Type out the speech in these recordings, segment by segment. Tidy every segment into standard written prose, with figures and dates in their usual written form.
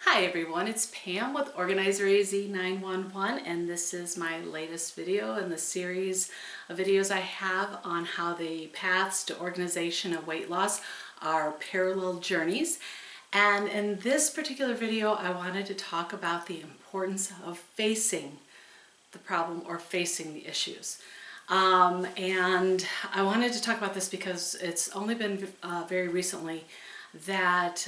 Hi everyone, it's Pam with Organizer AZ 911 and this is my latest video in the series of videos I have on how the paths to organization and weight loss are parallel journeys. And in this particular video I wanted to talk about the importance of facing the problem or facing the issues. And I wanted to talk about this because it's only been very recently that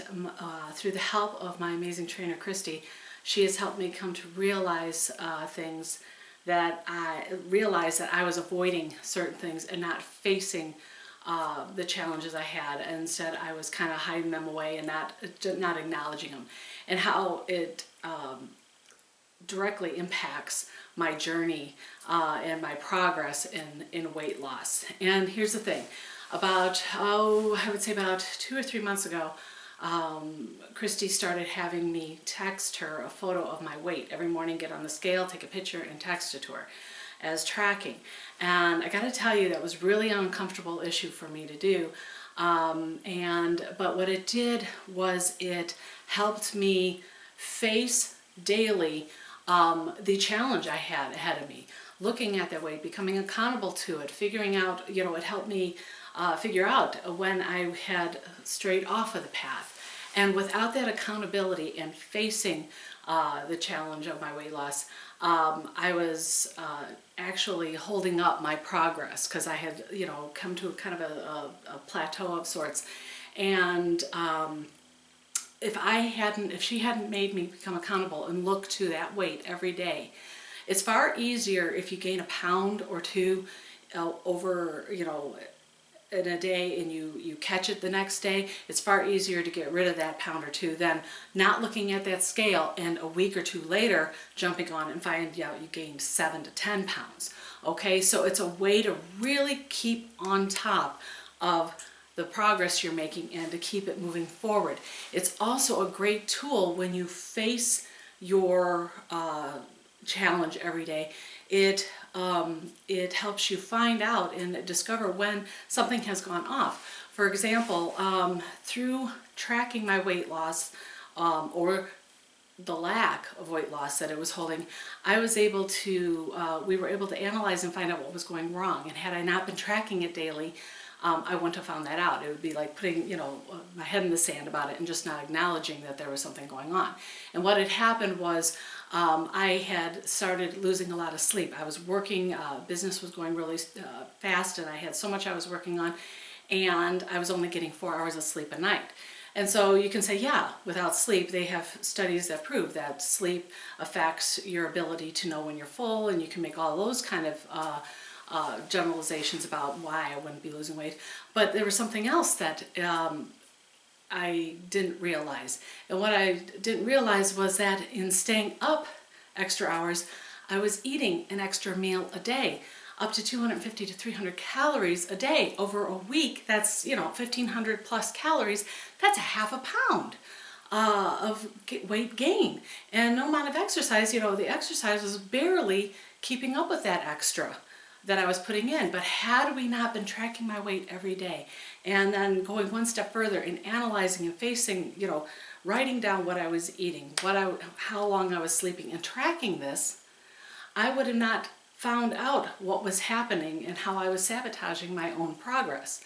through the help of my amazing trainer Christy, she has helped me come to realize things that I was avoiding certain things and not facing the challenges I had. And instead I was kind of hiding them away and not acknowledging them, and how it directly impacts my journey and my progress in weight loss. And here's the thing. I would say about 2 or 3 months ago, Christy started having me text her a photo of my weight every morning, get on the scale, take a picture, and text it to her as tracking. And I gotta tell you, that was really an uncomfortable issue for me to do. But what it did was it helped me face daily the challenge I had ahead of me. Looking at that weight, becoming accountable to it, figuring out, it helped me figure out when I had strayed off of the path. And without that accountability and facing the challenge of my weight loss, I was actually holding up my progress because I had, come to kind of a plateau of sorts. And if she hadn't made me become accountable and look to that weight every day, it's far easier if you gain a pound or two over, in a day, and you catch it the next day. It's far easier to get rid of that pound or two than not looking at that scale and a week or two later jumping on and finding out you gained 7 to 10 pounds. Okay, so it's a way to really keep on top of the progress you're making and to keep it moving forward. It's also a great tool when you face your challenge every day. It helps you find out and discover when something has gone off. For example, through tracking my weight loss or the lack of weight loss that it was holding, I was able to, we were able to analyze and find out what was going wrong. And had I not been tracking it daily, I wouldn't have found that out. It would be like putting, my head in the sand about it and just not acknowledging that there was something going on. And what had happened was I had started losing a lot of sleep. I was working, business was going really fast, and I had so much I was working on, and I was only getting 4 hours of sleep a night. And so you can say, yeah, without sleep, they have studies that prove that sleep affects your ability to know when you're full, and you can make all those kind of generalizations about why I wouldn't be losing weight. But there was something else that I didn't realize. And what I didn't realize was that in staying up extra hours, I was eating an extra meal a day, up to 250 to 300 calories a day over a week. That's, 1,500 plus calories. That's a half a pound of weight gain. And no amount of exercise, the exercise was barely keeping up with that extra that I was putting in. But had we not been tracking my weight every day and then going one step further and analyzing and facing, writing down what I was eating, how long I was sleeping, and tracking this, I would have not found out what was happening and how I was sabotaging my own progress.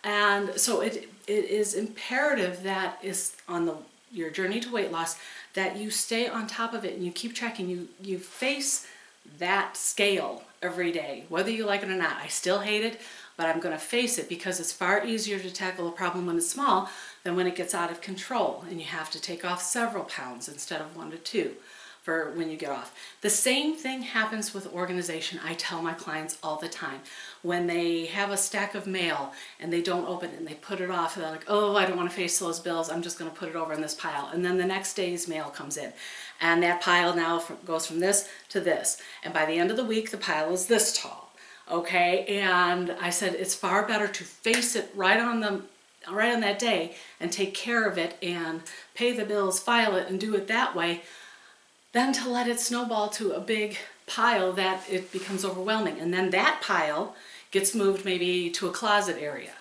And so it is imperative that is on your journey to weight loss that you stay on top of it and you keep tracking. You face that scale every day, whether you like it or not. I still hate it, but I'm going to face it because it's far easier to tackle a problem when it's small than when it gets out of control and you have to take off several pounds instead of 1 to 2 for when you get off. The same thing happens with organization. I tell my clients all the time, when they have a stack of mail and they don't open it and they put it off, and they're like, oh, I don't want to face those bills, I'm just going to put it over in this pile. And then the next day's mail comes in, and that pile now goes from this to this. And by the end of the week, the pile is this tall. Okay, and I said it's far better to face it right on that day and take care of it and pay the bills, file it, and do it that way, than to let it snowball to a big pile that it becomes overwhelming. And then that pile gets moved maybe to a closet area.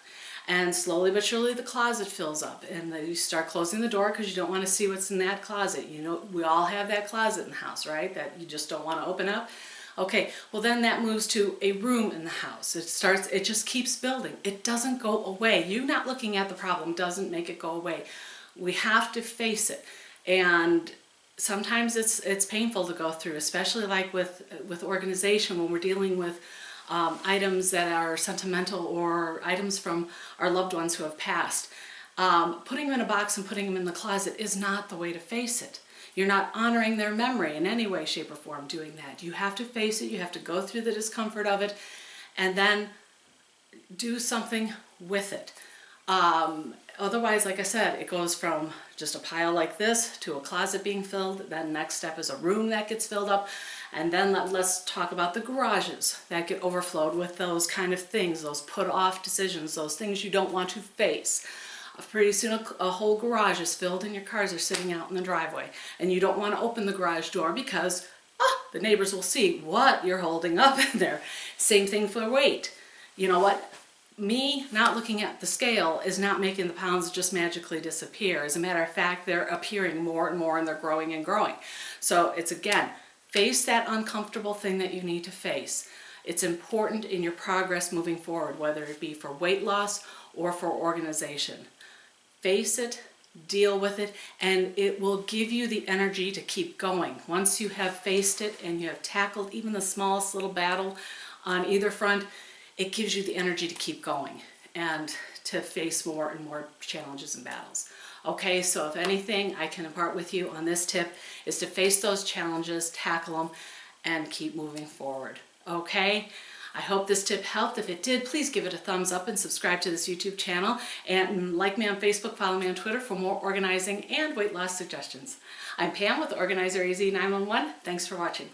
And slowly but surely the closet fills up, and then you start closing the door because you don't want to see what's in that closet. You know, we all have that closet in the house, right? That you just don't want to open up. Okay, well then that moves to a room in the house. It just keeps building. It doesn't go away. You not looking at the problem doesn't make it go away. We have to face it. And sometimes it's painful to go through, especially like with organization, when we're dealing with items that are sentimental or items from our loved ones who have passed. Putting them in a box and putting them in the closet is not the way to face it. You're not honoring their memory in any way, shape, or form doing that. You have to face it. You have to go through the discomfort of it and then do something with it. Otherwise, like I said, it goes from just a pile like this to a closet being filled. Then next step is a room that gets filled up. And then let's talk about the garages that get overflowed with those kind of things, those put off decisions, those things you don't want to face. Pretty soon a whole garage is filled and your cars are sitting out in the driveway. And you don't want to open the garage door because the neighbors will see what you're holding up in there. Same thing for weight. You know what? Me not looking at the scale is not making the pounds just magically disappear. As a matter of fact, they're appearing more and more and they're growing and growing. So it's, again, face that uncomfortable thing that you need to face. It's important in your progress moving forward, whether it be for weight loss or for organization. Face it, deal with it, and it will give you the energy to keep going. Once you have faced it and you have tackled even the smallest little battle on either front, it gives you the energy to keep going and to face more and more challenges and battles. Okay, so if anything I can impart with you on this tip is to face those challenges, tackle them, and keep moving forward. Okay, I hope this tip helped. If it did, please give it a thumbs up and subscribe to this YouTube channel. And like me on Facebook, follow me on Twitter for more organizing and weight loss suggestions. I'm Pam with Organizer AZ 911. Thanks for watching.